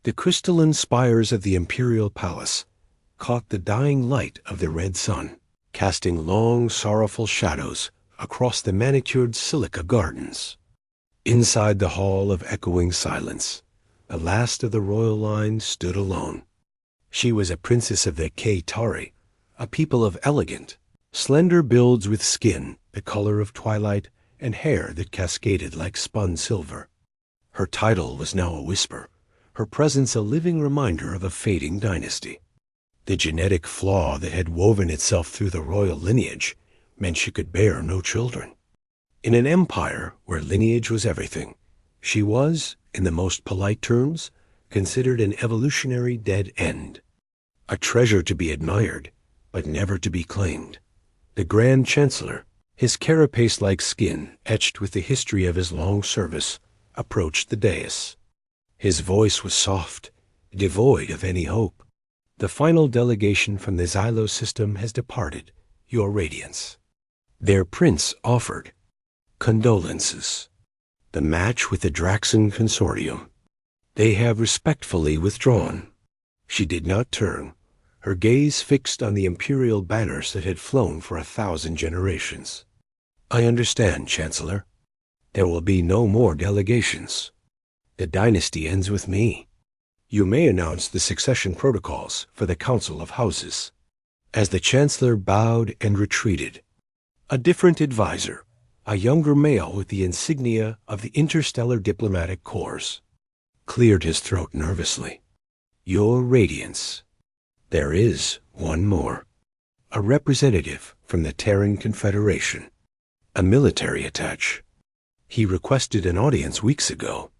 The crystalline spires of the imperial palace caught the dying light of the red sun, casting long, sorrowful shadows across the manicured silica gardens. Inside the hall of echoing silence, the last of the royal line stood alone. She was a princess of the K-Tari, a people of elegant, slender builds with skin the color of twilight and hair that cascaded like spun silver. Her title was now a whisper, her presence a living reminder of a fading dynasty. The genetic flaw that had woven itself through the royal lineage meant she could bear no children. In an empire where lineage was everything, she was, in the most polite terms, considered an evolutionary dead end. A treasure to be admired, but never to be claimed. The Grand Chancellor, his carapace-like skin etched with the history of his long service, approached the dais. His voice was soft, devoid of any hope. The final delegation from the Xylo system has departed, Your Radiance. Their prince offered condolences. The match with the Draxan Consortium. They have respectfully withdrawn. She did not turn, her gaze fixed on the imperial banners that had flown for 1,000 generations. I understand, Chancellor. There will be no more delegations. The dynasty ends with me. You may announce the succession protocols for the Council of Houses. As the Chancellor bowed and retreated, a different advisor, a younger male with the insignia of the Interstellar Diplomatic Corps, cleared his throat nervously. Your Radiance. There is one more. A representative from the Terran Confederation. A military attaché. He requested an audience weeks ago.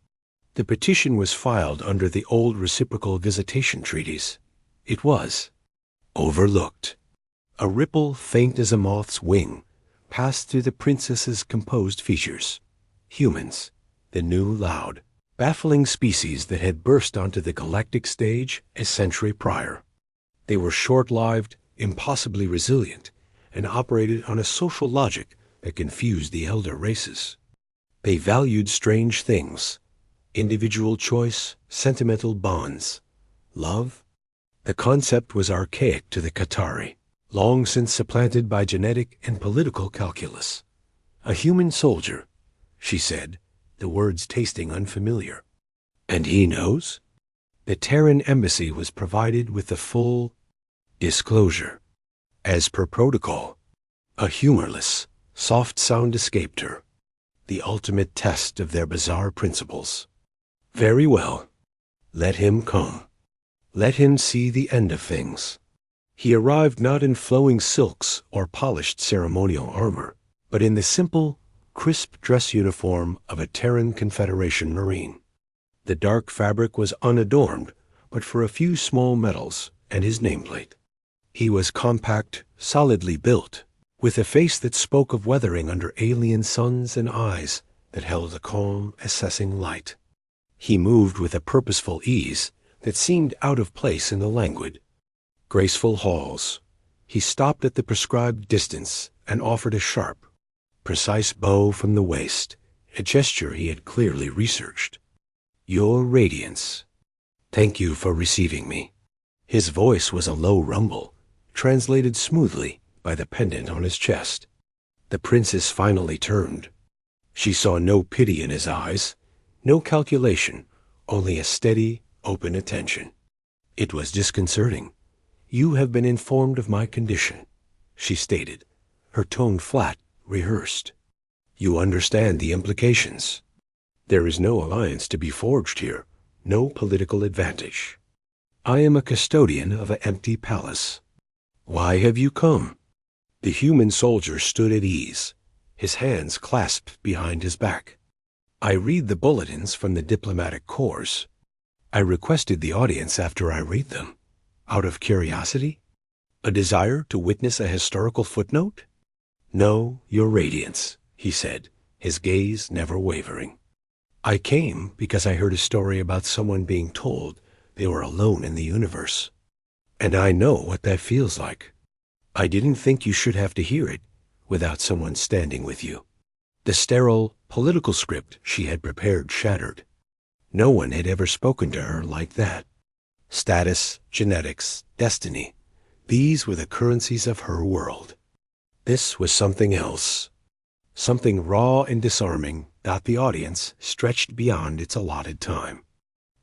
The petition was filed under the old reciprocal visitation treaties. It was overlooked. A ripple faint as a moth's wing passed through the princess's composed features. Humans, the new loud, baffling species that had burst onto the galactic stage a century prior. They were short-lived, impossibly resilient, and operated on a social logic that confused the elder races. They valued strange things: individual choice, sentimental bonds, love. The concept was archaic to the Qatari, long since supplanted by genetic and political calculus. A human soldier, she said, the words tasting unfamiliar. And he knows? The Terran embassy was provided with the full disclosure. As per protocol, a humorless, soft sound escaped her, the ultimate test of their bizarre principles. Very well. Let him come. Let him see the end of things. He arrived not in flowing silks or polished ceremonial armor, but in the simple, crisp dress uniform of a Terran Confederation Marine. The dark fabric was unadorned, but for a few small medals and his nameplate. He was compact, solidly built, with a face that spoke of weathering under alien suns and eyes that held a calm, assessing light. He moved with a purposeful ease that seemed out of place in the languid, graceful halls. He stopped at the prescribed distance and offered a sharp, precise bow from the waist, a gesture he had clearly researched. Your Radiance. Thank you for receiving me. His voice was a low rumble, translated smoothly by the pendant on his chest. The princess finally turned. She saw no pity in his eyes, no calculation, only a steady, open attention. It was disconcerting. You have been informed of my condition, she stated, her tone flat, rehearsed. You understand the implications. There is no alliance to be forged here, no political advantage. I am a custodian of an empty palace. Why have you come? The human soldier stood at ease, his hands clasped behind his back. I read the bulletins from the diplomatic corps. I requested the audience after I read them. Out of curiosity? A desire to witness a historical footnote? No, Your Radiance, he said, his gaze never wavering. I came because I heard a story about someone being told they were alone in the universe. And I know what that feels like. I didn't think you should have to hear it without someone standing with you. The sterile, political script she had prepared shattered. No one had ever spoken to her like that. Status, genetics, destiny, these were the currencies of her world. This was something else. Something raw and disarming that the audience stretched beyond its allotted time.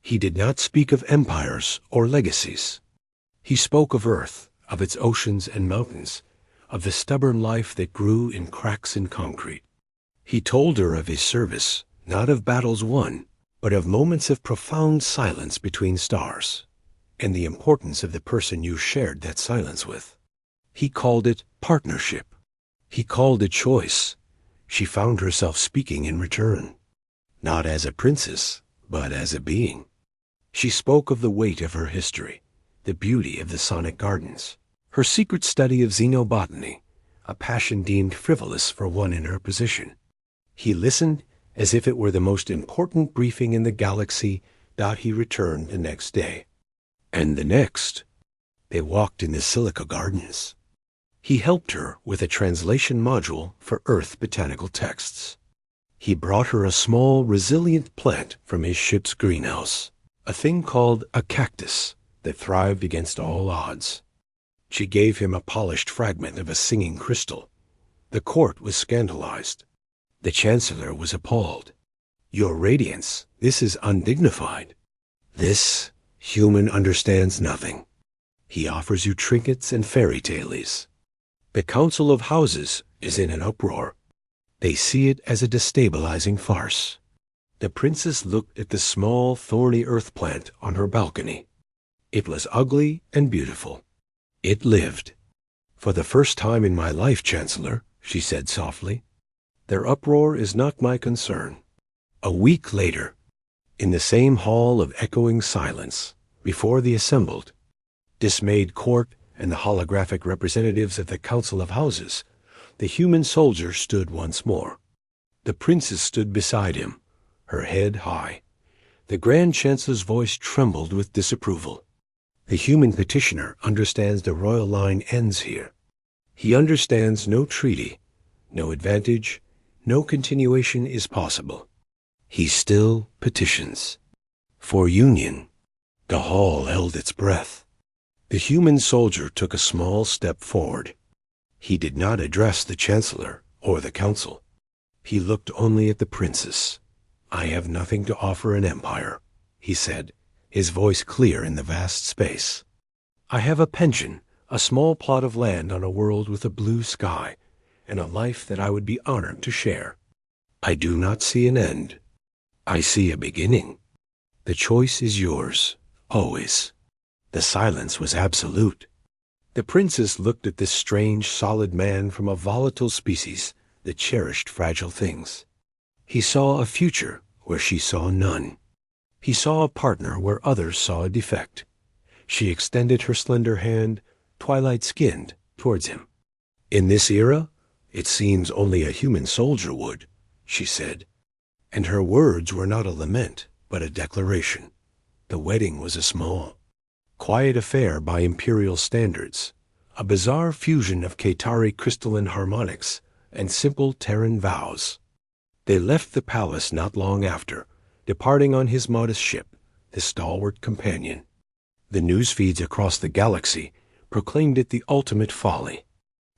He did not speak of empires or legacies. He spoke of Earth, of its oceans and mountains, of the stubborn life that grew in cracks in concrete. He told her of his service, not of battles won, but of moments of profound silence between stars, and the importance of the person you shared that silence with. He called it partnership. He called it choice. She found herself speaking in return, not as a princess, but as a being. She spoke of the weight of her history, the beauty of the sonic gardens, her secret study of xenobotany, a passion deemed frivolous for one in her position. He listened as if it were the most important briefing in the galaxy. He returned the next day. And the next. They walked in the silica gardens. He helped her with a translation module for Earth botanical texts. He brought her a small, resilient plant from his ship's greenhouse, a thing called a cactus that thrived against all odds. She gave him a polished fragment of a singing crystal. The court was scandalized. The chancellor was appalled. Your radiance, this is undignified. This human understands nothing. He offers you trinkets and fairy tales. The Council of Houses is in an uproar. They see it as a destabilizing farce. The princess looked at the small, thorny earth plant on her balcony. It was ugly and beautiful. It lived. For the first time in my life, Chancellor, she said softly. Their uproar is not my concern. A week later, in the same hall of echoing silence, before the assembled, dismayed court and the holographic representatives of the Council of Houses, the human soldier stood once more. The princess stood beside him, her head high. The Grand Chancellor's voice trembled with disapproval. The human petitioner understands the royal line ends here. He understands no treaty, no advantage, no continuation is possible. He still petitions. For union. The hall held its breath. The human soldier took a small step forward. He did not address the Chancellor or the Council. He looked only at the princess. I have nothing to offer an empire, he said, his voice clear in the vast space. I have a pension, a small plot of land on a world with a blue sky, and a life that I would be honored to share. I do not see an end. I see a beginning. The choice is yours, always. The silence was absolute. The princess looked at this strange, solid man from a volatile species that cherished fragile things. He saw a future where she saw none. He saw a partner where others saw a defect. She extended her slender hand, twilight-skinned, towards him. In this era, it seems only a human soldier would, she said. And her words were not a lament, but a declaration. The wedding was a small, quiet affair by imperial standards, a bizarre fusion of Qatari crystalline harmonics and simple Terran vows. They left the palace not long after, departing on his modest ship, the stalwart companion. The news feeds across the galaxy proclaimed it the ultimate folly,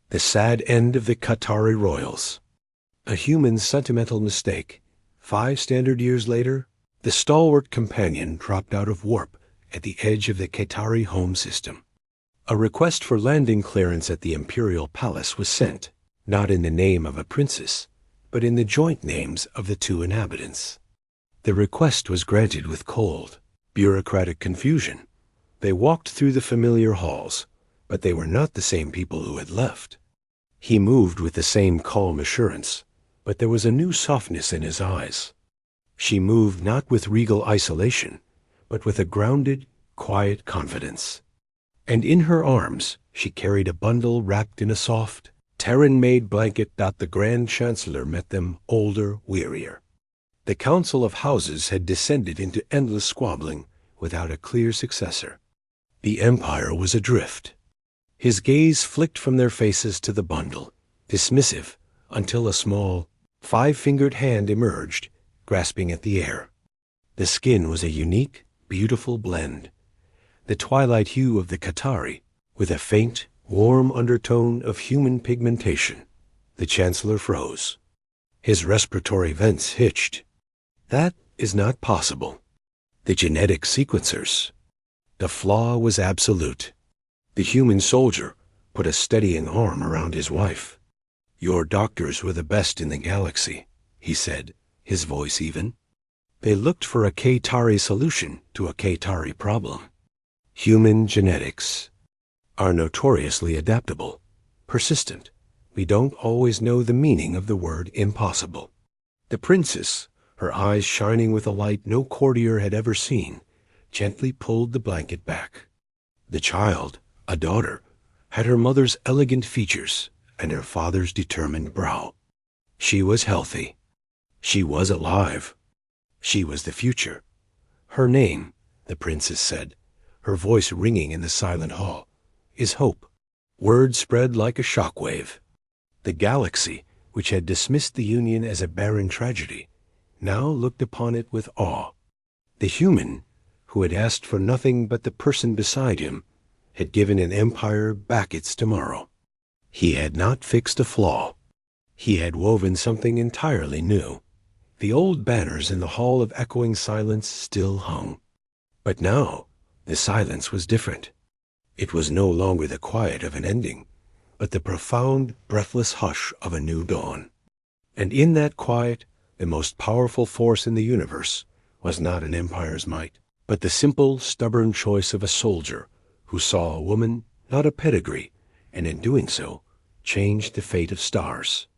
the sad end of the Qatari royals. A human sentimental mistake. 5 standard years later, the stalwart companion dropped out of warp at the edge of the Qatari home system. A request for landing clearance at the imperial palace was sent, not in the name of a princess, but in the joint names of the 2 inhabitants. The request was granted with cold, bureaucratic confusion. They walked through the familiar halls, but they were not the same people who had left. He moved with the same calm assurance, but there was a new softness in his eyes. She moved not with regal isolation, but with a grounded, quiet confidence. And in her arms she carried a bundle wrapped in a soft, Terran-made blanket. The Grand Chancellor met them older, wearier. The Council of Houses had descended into endless squabbling without a clear successor. The Empire was adrift. His gaze flicked from their faces to the bundle, dismissive, until a small, 5-fingered hand emerged, grasping at the air. The skin was a unique, beautiful blend. The twilight hue of the Qatari, with a faint, warm undertone of human pigmentation. The Chancellor froze. His respiratory vents hitched. That is not possible. The genetic sequencers. The flaw was absolute. The human soldier put a steadying arm around his wife. Your doctors were the best in the galaxy, he said, his voice even. They looked for a Qatari solution to a Qatari problem. Human genetics are notoriously adaptable, persistent. We don't always know the meaning of the word impossible. The princess, her eyes shining with a light no courtier had ever seen, gently pulled the blanket back. The child, a daughter, had her mother's elegant features and her father's determined brow. She was healthy. She was alive. She was the future. Her name, the princess said, her voice ringing in the silent hall, is Hope. Word spread like a shockwave. The galaxy, which had dismissed the Union as a barren tragedy, now looked upon it with awe. The human, who had asked for nothing but the person beside him, had given an empire back its tomorrow. He had not fixed a flaw. He had woven something entirely new. The old banners in the Hall of Echoing Silence still hung. But now, the silence was different. It was no longer the quiet of an ending, but the profound, breathless hush of a new dawn. And in that quiet, the most powerful force in the universe was not an empire's might, but the simple, stubborn choice of a soldier who saw a woman, not a pedigree, and in doing so, changed the fate of stars.